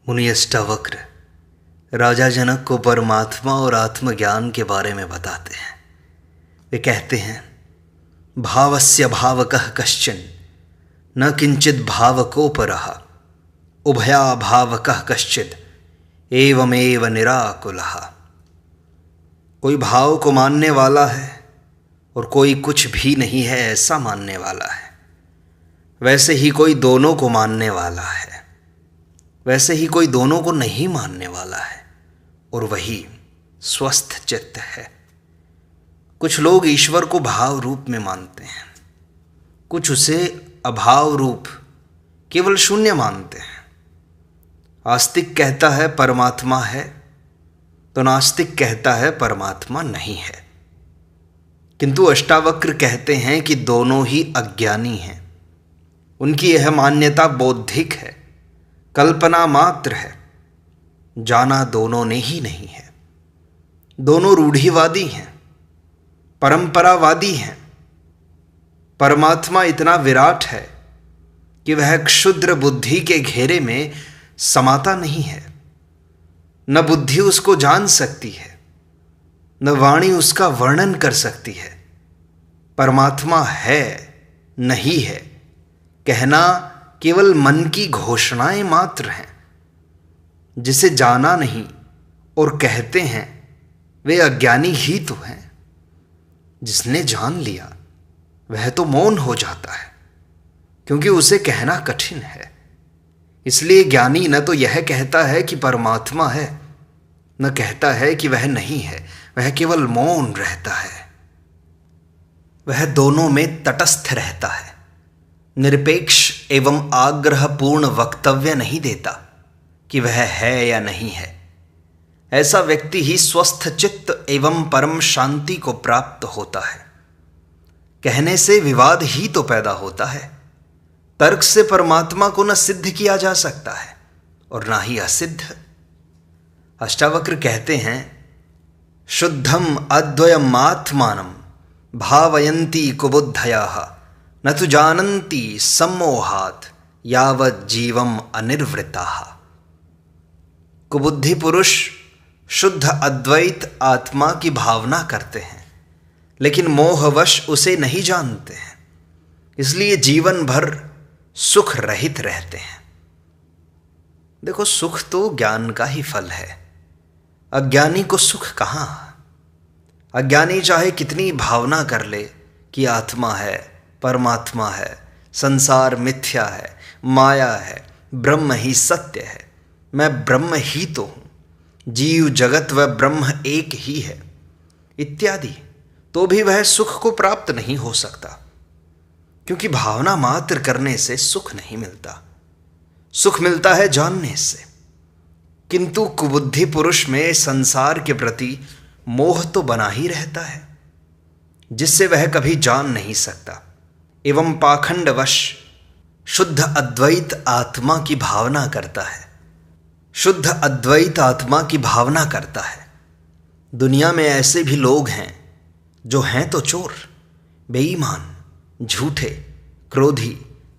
मुनि अष्टावक्र राजा जनक को परमात्मा और आत्मज्ञान के बारे में बताते हैं। वे कहते हैं, भावस्य भावकः कश्चन न किंचित भावकोपरः उभया भावकः कश्चित एवमेव निराकुलः। कोई भाव को मानने वाला है और कोई कुछ भी नहीं है ऐसा मानने वाला है। वैसे ही कोई दोनों को मानने वाला है, वैसे ही कोई दोनों को नहीं मानने वाला है, और वही स्वस्थ चित्त है। कुछ लोग ईश्वर को भाव रूप में मानते हैं, कुछ उसे अभाव रूप केवल शून्य मानते हैं। आस्तिक कहता है परमात्मा है, तो नास्तिक कहता है परमात्मा नहीं है। किंतु अष्टावक्र कहते हैं कि दोनों ही अज्ञानी हैं। उनकी यह मान्यता बौद्धिक है, कल्पना मात्र है, जाना दोनों ने ही नहीं है। दोनों रूढ़िवादी हैं, परंपरावादी हैं। परमात्मा इतना विराट है कि वह क्षुद्र बुद्धि के घेरे में समाता नहीं है। न बुद्धि उसको जान सकती है, न वाणी उसका वर्णन कर सकती है। परमात्मा है, नहीं है कहना केवल मन की घोषणाएं मात्र हैं। जिसे जाना नहीं और कहते हैं वे अज्ञानी ही तो हैं। जिसने जान लिया वह तो मौन हो जाता है, क्योंकि उसे कहना कठिन है। इसलिए ज्ञानी न तो यह कहता है कि परमात्मा है, न कहता है कि वह नहीं है। वह केवल मौन रहता है। वह दोनों में तटस्थ रहता है, निरपेक्ष एवं आग्रहपूर्ण वक्तव्य नहीं देता कि वह है या नहीं है। ऐसा व्यक्ति ही स्वस्थ चित्त एवं परम शांति को प्राप्त होता है। कहने से विवाद ही तो पैदा होता है। तर्क से परमात्मा को न सिद्ध किया जा सकता है और न ही असिद्ध। अष्टावक्र कहते हैं, शुद्धम अद्वयम आत्मानम भावयन्ति कुबुद्धयः न तु जानन्ति सम्मोहात् यावत् जीवम अनिर्वृताः। कुबुद्धि पुरुष शुद्ध अद्वैत आत्मा की भावना करते हैं, लेकिन मोहवश उसे नहीं जानते हैं। इसलिए जीवन भर सुख रहित रहते हैं। देखो, सुख तो ज्ञान का ही फल है। अज्ञानी को सुख कहाँ? अज्ञानी चाहे कितनी भावना कर ले कि आत्मा है, परमात्मा है, संसार मिथ्या है, माया है, ब्रह्म ही सत्य है, मैं ब्रह्म ही तो हूँ, जीव जगत व ब्रह्म एक ही है इत्यादि, तो भी वह सुख को प्राप्त नहीं हो सकता। क्योंकि भावना मात्र करने से सुख नहीं मिलता। सुख मिलता है जानने से। किंतु कुबुद्धि पुरुष में संसार के प्रति मोह तो बना ही रहता है, जिससे वह कभी जान नहीं सकता। एवं पाखंडवश शुद्ध अद्वैत आत्मा की भावना करता है। शुद्ध अद्वैत आत्मा की भावना करता है। दुनिया में ऐसे भी लोग हैं जो हैं तो चोर, बेईमान, झूठे, क्रोधी,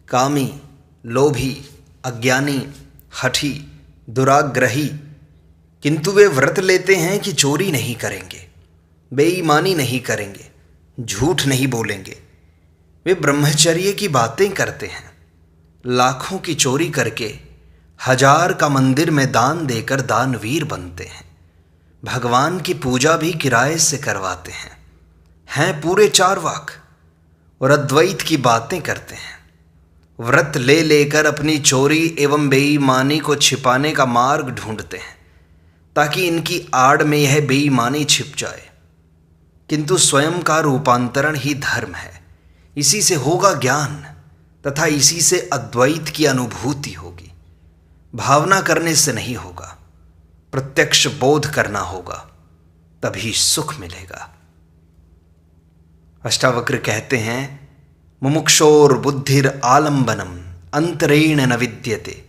कामी, लोभी, अज्ञानी, हठी, दुराग्रही, किंतु वे व्रत लेते हैं कि चोरी नहीं करेंगे, बेईमानी नहीं करेंगे, झूठ नहीं बोलेंगे। वे ब्रह्मचर्य की बातें करते हैं। लाखों की चोरी करके 1000 का मंदिर में दान देकर दानवीर बनते हैं। भगवान की पूजा भी किराए से करवाते हैं पूरे चार्वाक, और अद्वैत की बातें करते हैं। व्रत ले लेकर अपनी चोरी एवं बेईमानी को छिपाने का मार्ग ढूंढते हैं, ताकि इनकी आड़ में यह बेईमानी छिप जाए। किंतु स्वयं का रूपांतरण ही धर्म है। इसी से होगा ज्ञान, तथा इसी से अद्वैत की अनुभूति होगी। भावना करने से नहीं होगा, प्रत्यक्ष बोध करना होगा, तभी सुख मिलेगा। अष्टावक्र कहते हैं, मुमुक्षोर बुद्धिर आलंबनम अंतरेण न विद्यते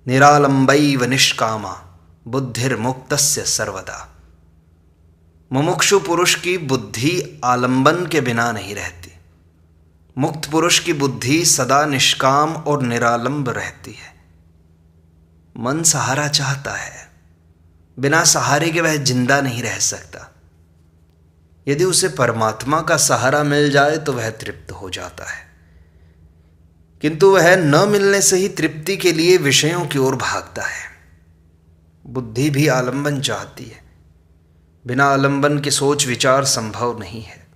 निरालंबैव निष्कामा बुद्धिर मुक्तस्य सर्वदा। मुमुक्षु पुरुष की बुद्धि आलंबन के बिना नहीं रहती। मुक्त पुरुष की बुद्धि सदा निष्काम और निरालंब रहती है। मन सहारा चाहता है, बिना सहारे के वह जिंदा नहीं रह सकता। यदि उसे परमात्मा का सहारा मिल जाए तो वह तृप्त हो जाता है, किंतु वह न मिलने से ही तृप्ति के लिए विषयों की ओर भागता है। बुद्धि भी आलंबन चाहती है, बिना आलंबन के सोच विचार संभव नहीं है।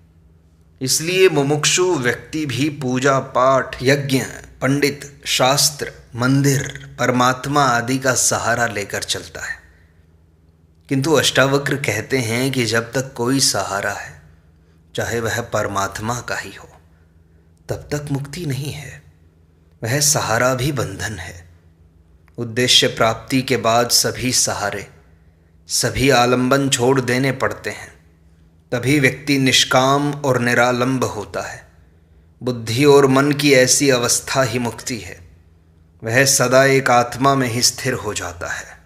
इसलिए मुमुक्षु व्यक्ति भी पूजा पाठ, यज्ञ, पंडित, शास्त्र, मंदिर, परमात्मा आदि का सहारा लेकर चलता है। किंतु अष्टावक्र कहते हैं कि जब तक कोई सहारा है, चाहे वह परमात्मा का ही हो, तब तक मुक्ति नहीं है। वह सहारा भी बंधन है। उद्देश्य प्राप्ति के बाद सभी सहारे, सभी आलंबन छोड़ देने पड़ते हैं। तभी व्यक्ति निष्काम और निरालंब होता है। बुद्धि और मन की ऐसी अवस्था ही मुक्ति है। वह सदा एक आत्मा में ही स्थिर हो जाता है।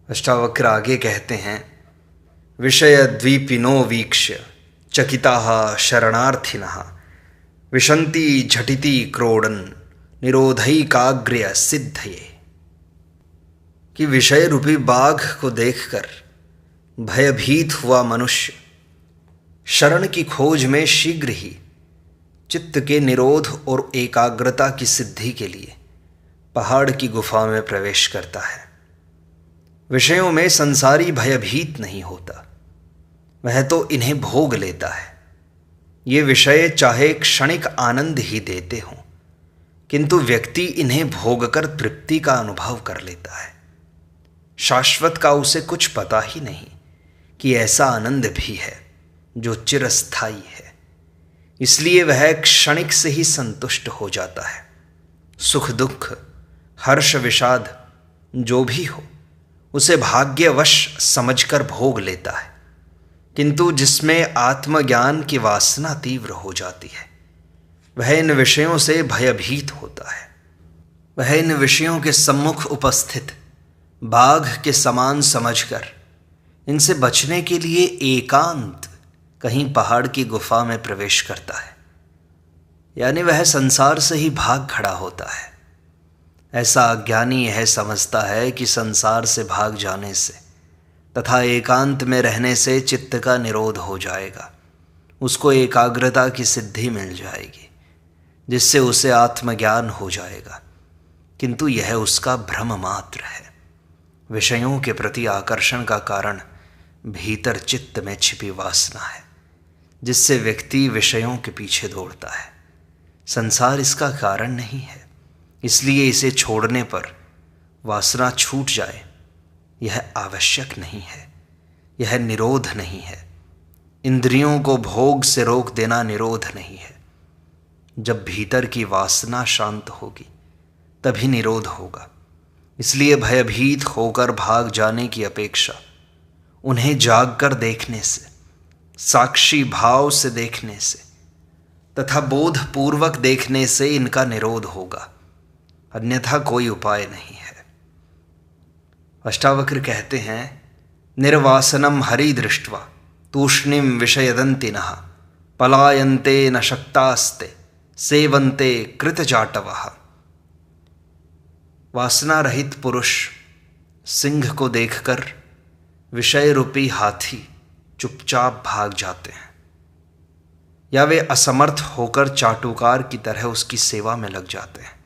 अष्टावक्र आगे कहते हैं, विषय द्वीपिनो वीक्ष्य चकिताः शरणार्थिनः विशन्ति झटिति क्रोडन निरोधैकाग्र्य सिद्धये। कि विषय रूपी बाघ को देखकर भयभीत हुआ मनुष्य शरण की खोज में शीघ्र ही चित्त के निरोध और एकाग्रता की सिद्धि के लिए पहाड़ की गुफा में प्रवेश करता है। विषयों में संसारी भयभीत नहीं होता, वह तो इन्हें भोग लेता है। ये विषय चाहे क्षणिक आनंद ही देते हों, किंतु व्यक्ति इन्हें भोगकर तृप्ति का अनुभव कर लेता है। शाश्वत का उसे कुछ पता ही नहीं कि ऐसा आनंद भी है जो चिरस्थायी है। इसलिए वह क्षणिक से ही संतुष्ट हो जाता है। सुख दुख, हर्ष विषाद जो भी हो, उसे भाग्यवश समझकर भोग लेता है। किंतु जिसमें आत्मज्ञान की वासना तीव्र हो जाती है, वह इन विषयों से भयभीत होता है। वह इन विषयों के सम्मुख उपस्थित बाघ के समान समझकर इनसे बचने के लिए एकांत कहीं पहाड़ की गुफा में प्रवेश करता है। यानी वह संसार से ही भाग खड़ा होता है। ऐसा अज्ञानी यह समझता है कि संसार से भाग जाने से तथा एकांत में रहने से चित्त का निरोध हो जाएगा, उसको एकाग्रता की सिद्धि मिल जाएगी, जिससे उसे आत्मज्ञान हो जाएगा। किंतु यह उसका भ्रम मात्र है। विषयों के प्रति आकर्षण का कारण भीतर चित्त में छिपी वासना है, जिससे व्यक्ति विषयों के पीछे दौड़ता है। संसार इसका कारण नहीं है, इसलिए इसे छोड़ने पर वासना छूट जाए, यह आवश्यक नहीं है, यह निरोध नहीं है। इंद्रियों को भोग से रोक देना निरोध नहीं है। जब भीतर की वासना शांत होगी तभी निरोध होगा। इसलिए भयभीत होकर भाग जाने की अपेक्षा उन्हें जागकर देखने से, साक्षी भाव से देखने से तथा बोध पूर्वक देखने से इनका निरोध होगा, अन्यथा कोई उपाय नहीं है। अष्टावक्र कहते हैं, निर्वासनम हरि दृष्ट्वा तूष्णीम विषयदन्तिनः पलायन्ते न शक्तास्ते सेवन्ते कृतजाटवः। वासना रहित पुरुष सिंह को देखकर विषय रूपी हाथी चुपचाप भाग जाते हैं, या वे असमर्थ होकर चाटुकार की तरह उसकी सेवा में लग जाते हैं।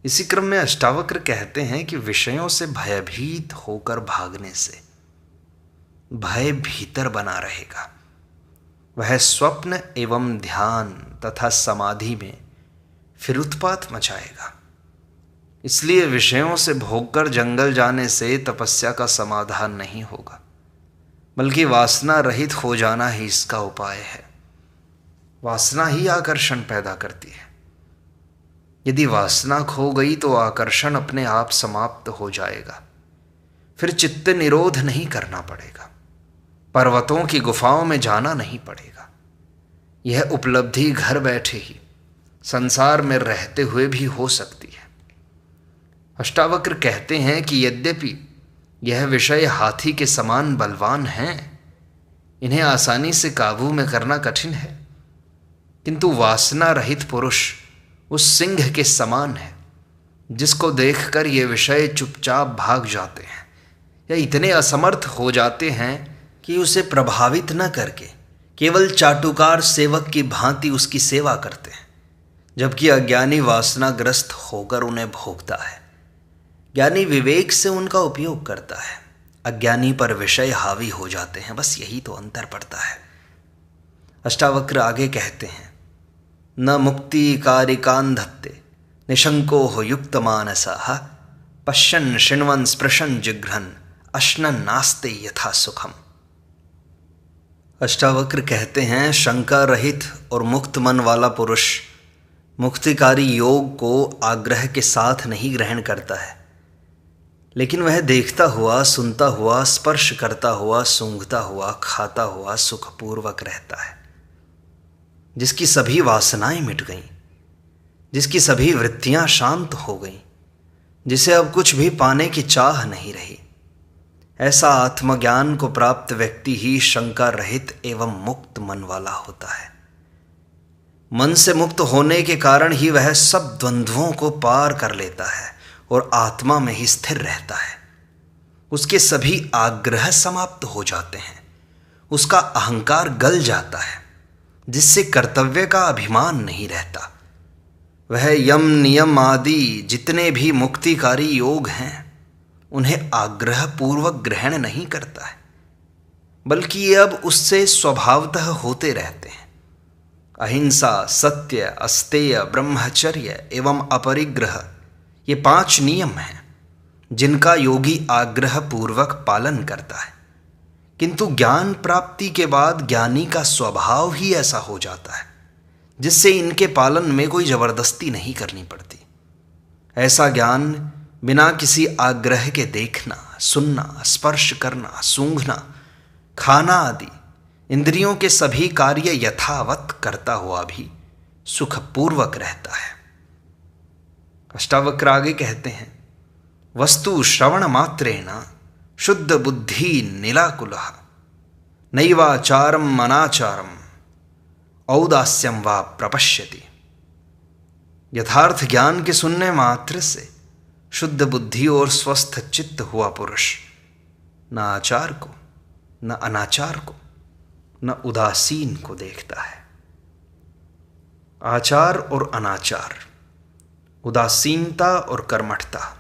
इसी क्रम में अष्टावक्र कहते हैं कि विषयों से भयभीत होकर भागने से भय भीतर बना रहेगा। वह स्वप्न एवं ध्यान तथा समाधि में फिर उत्पात मचाएगा। इसलिए विषयों से भोगकर जंगल जाने से तपस्या का समाधान नहीं होगा, बल्कि वासना रहित हो जाना ही इसका उपाय है। वासना ही आकर्षण पैदा करती है। यदि वासना खो गई तो आकर्षण अपने आप समाप्त हो जाएगा। फिर चित्त निरोध नहीं करना पड़ेगा, पर्वतों की गुफाओं में जाना नहीं पड़ेगा। यह उपलब्धि घर बैठे ही संसार में रहते हुए भी हो सकती है। अष्टावक्र कहते हैं कि यद्यपि यह विषय हाथी के समान बलवान हैं, इन्हें आसानी से काबू में करना कठिन है, किंतु वासना रहित पुरुष उस सिंह के समान है जिसको देखकर ये विषय चुपचाप भाग जाते हैं या इतने असमर्थ हो जाते हैं कि उसे प्रभावित न करके केवल चाटुकार सेवक की भांति उसकी सेवा करते हैं, जबकि अज्ञानी वासनाग्रस्त होकर उन्हें भोगता है। ज्ञानी विवेक से उनका उपयोग करता है, अज्ञानी पर विषय हावी हो जाते हैं। बस यही तो अंतर पड़ता है। अष्टावक्र आगे कहते हैं, न मुक्ति कारिकान धत्ते निशंको हो युक्त मानसाः पश्यन् शृण्वन् स्पृशन् जिघ्रन् अश्नन् नास्ते यथा सुखम। अष्टावक्र कहते हैं, शंका रहित और मुक्त मन वाला पुरुष मुक्तिकारी योग को आग्रह के साथ नहीं ग्रहण करता है, लेकिन वह देखता हुआ, सुनता हुआ, स्पर्श करता हुआ, सूंघता हुआ, खाता हुआ सुखपूर्वक रहता है। जिसकी सभी वासनाएं मिट गईं, जिसकी सभी वृत्तियां शांत हो गईं, जिसे अब कुछ भी पाने की चाह नहीं रही, ऐसा आत्मज्ञान को प्राप्त व्यक्ति ही शंका रहित एवं मुक्त मन वाला होता है। मन से मुक्त होने के कारण ही वह सब द्वंद्वों को पार कर लेता है और आत्मा में ही स्थिर रहता है। उसके सभी आग्रह समाप्त हो जाते हैं, उसका अहंकार गल जाता है, जिससे कर्तव्य का अभिमान नहीं रहता। वह यम नियम आदि जितने भी मुक्तिकारी योग हैं उन्हें आग्रह पूर्वक ग्रहण नहीं करता है, बल्कि ये अब उससे स्वभावतः होते रहते हैं। अहिंसा, सत्य, अस्तेय, ब्रह्मचर्य एवं अपरिग्रह, ये 5 नियम हैं जिनका योगी आग्रह पूर्वक पालन करता है। किंतु ज्ञान प्राप्ति के बाद ज्ञानी का स्वभाव ही ऐसा हो जाता है जिससे इनके पालन में कोई जबरदस्ती नहीं करनी पड़ती। ऐसा ज्ञान बिना किसी आग्रह के देखना, सुनना, स्पर्श करना, सूंघना, खाना आदि इंद्रियों के सभी कार्य यथावत करता हुआ भी सुखपूर्वक रहता है। अष्टावक्र आगे कहते हैं, वस्तु श्रवण मात्रेण शुद्ध बुद्धि निलाकुलः नैवाचारम अनाचारम औदास्यम वा प्रपश्यति। यथार्थ ज्ञान के सुनने मात्र से शुद्ध बुद्धि और स्वस्थ चित्त हुआ पुरुष न आचार को, न अनाचार को, न उदासीन को देखता है। आचार और अनाचार, उदासीनता और कर्मठता,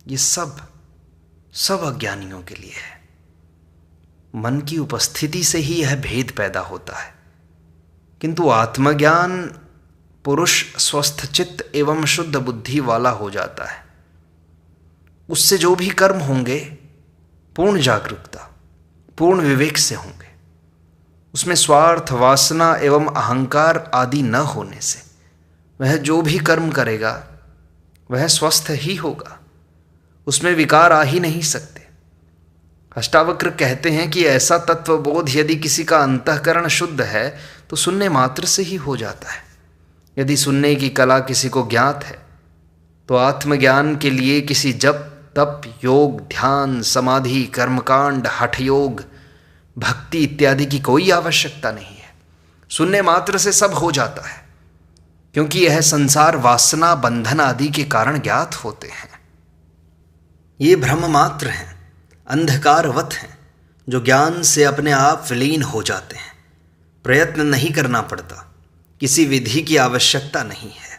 ये सब अज्ञानियों के लिए है। मन की उपस्थिति से ही यह भेद पैदा होता है, किंतु आत्मज्ञान पुरुष स्वस्थ चित्त एवं शुद्ध बुद्धि वाला हो जाता है। उससे जो भी कर्म होंगे पूर्ण जागरूकता, पूर्ण विवेक से होंगे। उसमें स्वार्थ, वासना एवं अहंकार आदि न होने से वह जो भी कर्म करेगा वह स्वस्थ ही होगा, उसमें विकार आ ही नहीं सकते। अष्टावक्र कहते हैं कि ऐसा तत्वबोध यदि किसी का अंतःकरण शुद्ध है तो सुनने मात्र से ही हो जाता है। यदि सुनने की कला किसी को ज्ञात है तो आत्मज्ञान के लिए किसी जप, तप, योग, ध्यान, समाधि, कर्मकांड, हठ योग, भक्ति इत्यादि की कोई आवश्यकता नहीं है। सुनने मात्र से सब हो जाता है, क्योंकि यह संसार वासना, बंधन आदि के कारण ज्ञात होते हैं। ये भ्रम मात्र हैं, अंधकारवत हैं, जो ज्ञान से अपने आप विलीन हो जाते हैं। प्रयत्न नहीं करना पड़ता, किसी विधि की आवश्यकता नहीं है।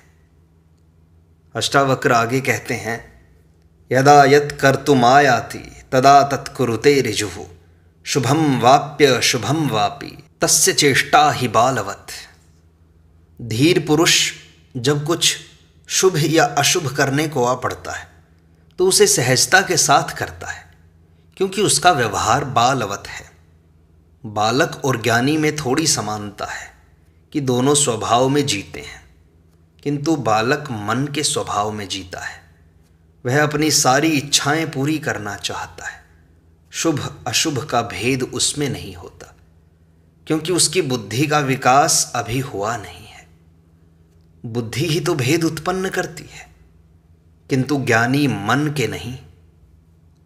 अष्टावक्र आगे कहते हैं, यदा यत् कर्तुमायाति तदा तत्कुरुते ऋजुः शुभम वाप्य शुभम वापि तस्य चेष्टा ही बालवत्। धीर पुरुष जब कुछ शुभ या अशुभ करने को आ पड़ता है तो उसे सहजता के साथ करता है, क्योंकि उसका व्यवहार बालवत है। बालक और ज्ञानी में थोड़ी समानता है कि दोनों स्वभाव में जीते हैं, किंतु बालक मन के स्वभाव में जीता है। वह अपनी सारी इच्छाएं पूरी करना चाहता है। शुभ अशुभ का भेद उसमें नहीं होता, क्योंकि उसकी बुद्धि का विकास अभी हुआ नहीं है। बुद्धि ही तो भेद उत्पन्न करती है, किंतु ज्ञानी मन के नहीं,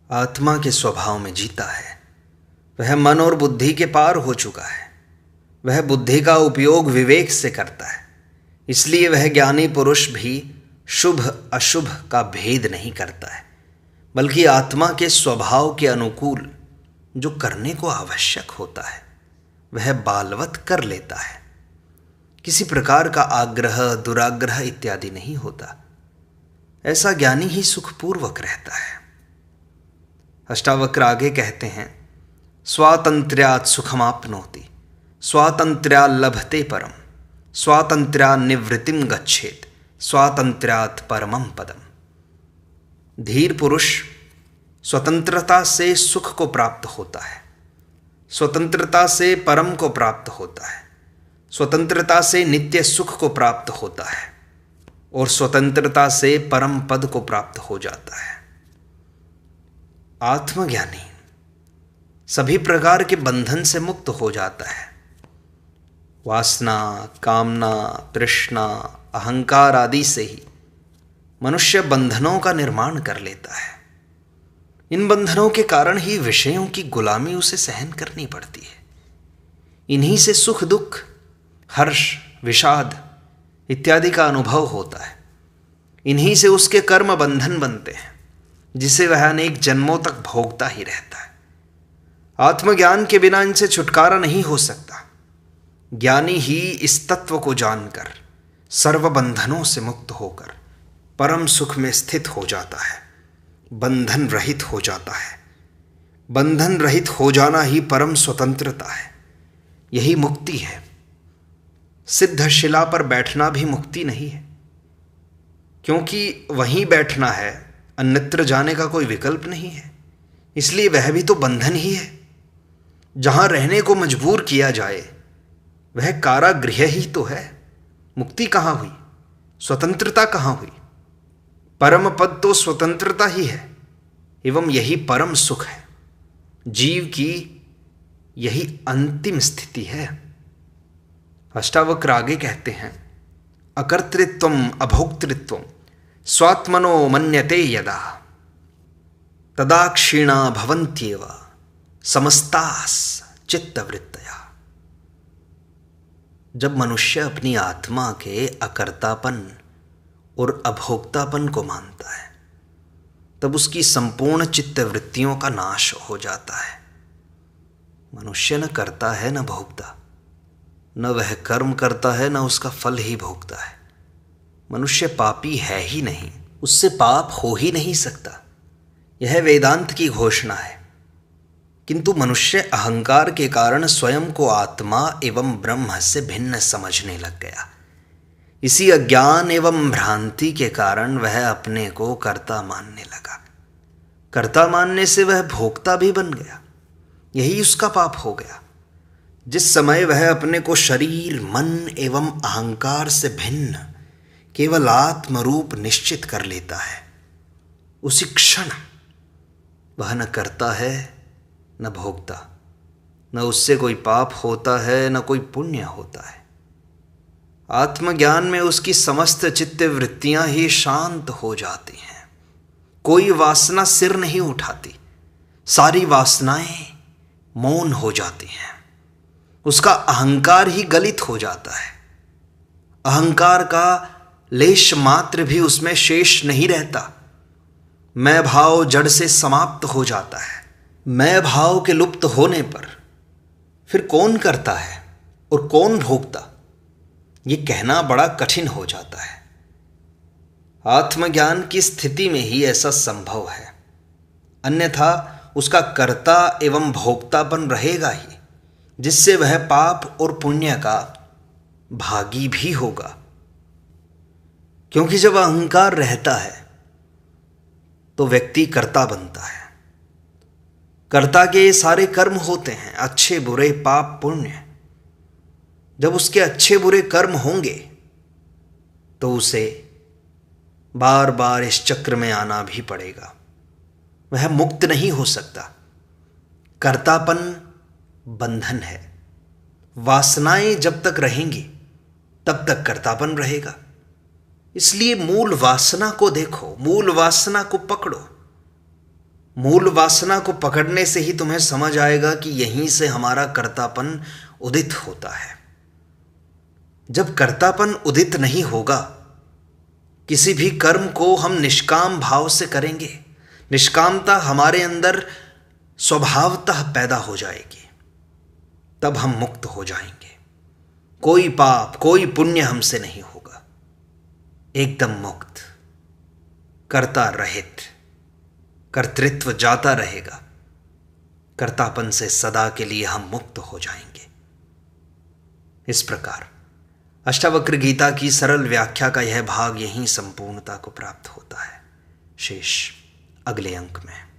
आत्मा के स्वभाव में जीता है। वह मन और बुद्धि के पार हो चुका है। वह बुद्धि का उपयोग विवेक से करता है। इसलिए वह ज्ञानी पुरुष भी शुभ अशुभ का भेद नहीं करता है, बल्कि आत्मा के स्वभाव के अनुकूल जो करने को आवश्यक होता है वह बालवत कर लेता है। किसी प्रकार का आग्रह, दुराग्रह इत्यादि नहीं होता। ऐसा ज्ञानी ही सुखपूर्वक रहता है। अष्टावक्र आगे कहते हैं, स्वातंत्र्यात् सुखमाप्नोति, स्वातंत्र्यात् लभते परम, स्वातंत्र्यात् निवृत्तिम गच्छेत्, स्वातंत्र्यात् परमं पदम। धीर पुरुष स्वतंत्रता से सुख को प्राप्त होता है, स्वतंत्रता से परम को प्राप्त होता है, स्वतंत्रता से नित्य सुख को प्राप्त होता है और स्वतंत्रता से परम पद को प्राप्त हो जाता है। आत्मज्ञानी सभी प्रकार के बंधन से मुक्त हो जाता है। वासना, कामना, तृष्णा, अहंकार आदि से ही मनुष्य बंधनों का निर्माण कर लेता है। इन बंधनों के कारण ही विषयों की गुलामी उसे सहन करनी पड़ती है। इन्हीं से सुख दुख, हर्ष, विषाद इत्यादि का अनुभव होता है। इन्हीं से उसके कर्म बंधन बनते हैं, जिसे वह अनेक जन्मों तक भोगता ही रहता है। आत्मज्ञान के बिना इनसे छुटकारा नहीं हो सकता। ज्ञानी ही इस तत्व को जानकर सर्व बंधनों से मुक्त होकर परम सुख में स्थित हो जाता है, बंधन रहित हो जाता है। बंधन रहित हो जाना ही परम स्वतंत्रता है, यही मुक्ति है। सिद्ध शिला पर बैठना भी मुक्ति नहीं है, क्योंकि वहीं बैठना है, अन्यत्र जाने का कोई विकल्प नहीं है। इसलिए वह भी तो बंधन ही है। जहां रहने को मजबूर किया जाए वह कारागृह ही तो है। मुक्ति कहाँ हुई? स्वतंत्रता कहाँ हुई? परम पद तो स्वतंत्रता ही है, एवं यही परम सुख है। जीव की यही अंतिम स्थिति है। अष्टावक्र आगे कहते हैं, अकर्तृत्वम अभोक्तृत्वम स्वात्मनो मन्यते यदा तदा क्षीणा भवन्त्येव समस्तास चित्तवृत्तया। जब मनुष्य अपनी आत्मा के अकर्तापन और अभोक्तापन को मानता है, तब उसकी संपूर्ण चित्तवृत्तियों का नाश हो जाता है। मनुष्य न करता है न भोगता, न वह कर्म करता है न उसका फल ही भोगता है। मनुष्य पापी है ही नहीं, उससे पाप हो ही नहीं सकता, यह वेदांत की घोषणा है। किंतु मनुष्य अहंकार के कारण स्वयं को आत्मा एवं ब्रह्म से भिन्न समझने लग गया। इसी अज्ञान एवं भ्रांति के कारण वह अपने को कर्ता मानने लगा। कर्ता मानने से वह भोक्ता भी बन गया, यही उसका पाप हो गया। जिस समय वह अपने को शरीर, मन एवं अहंकार से भिन्न केवल आत्मरूप निश्चित कर लेता है, उसी क्षण वह न करता है न भोगता, न उससे कोई पाप होता है न कोई पुण्य होता है। आत्मज्ञान में उसकी समस्त चित्त वृत्तियां ही शांत हो जाती हैं। कोई वासना सिर नहीं उठाती, सारी वासनाएं मौन हो जाती हैं। उसका अहंकार ही गलित हो जाता है। अहंकार का लेश मात्र भी उसमें शेष नहीं रहता। मैं भाव जड़ से समाप्त हो जाता है। मैं भाव के लुप्त होने पर फिर कौन करता है और कौन भोगता, ये कहना बड़ा कठिन हो जाता है। आत्मज्ञान की स्थिति में ही ऐसा संभव है, अन्यथा उसका कर्ता एवं भोक्तापन रहेगा ही, जिससे वह पाप और पुण्य का भागी भी होगा। क्योंकि जब अहंकार रहता है तो व्यक्ति कर्ता बनता है। कर्ता के सारे कर्म होते हैं, अच्छे बुरे, पाप पुण्य। जब उसके अच्छे बुरे कर्म होंगे तो उसे बार बार इस चक्र में आना भी पड़ेगा, वह मुक्त नहीं हो सकता। कर्तापन बंधन है। वासनाएं जब तक रहेंगी तब तक कर्तापन रहेगा। इसलिए मूल वासना को देखो, मूल वासना को पकड़ो। मूल वासना को पकड़ने से ही तुम्हें समझ आएगा कि यहीं से हमारा कर्तापन उदित होता है। जब कर्तापन उदित नहीं होगा किसी भी कर्म को हम निष्काम भाव से करेंगे, निष्कामता हमारे अंदर स्वभावतः पैदा हो जाएगी, तब हम मुक्त हो जाएंगे। कोई पाप कोई पुण्य हमसे नहीं होगा, एकदम मुक्त, कर्ता रहित, कर्तृत्व जाता रहेगा, कर्तापन से सदा के लिए हम मुक्त हो जाएंगे। इस प्रकार अष्टावक्र गीता की सरल व्याख्या का यह भाग यहीं संपूर्णता को प्राप्त होता है। शेष अगले अंक में।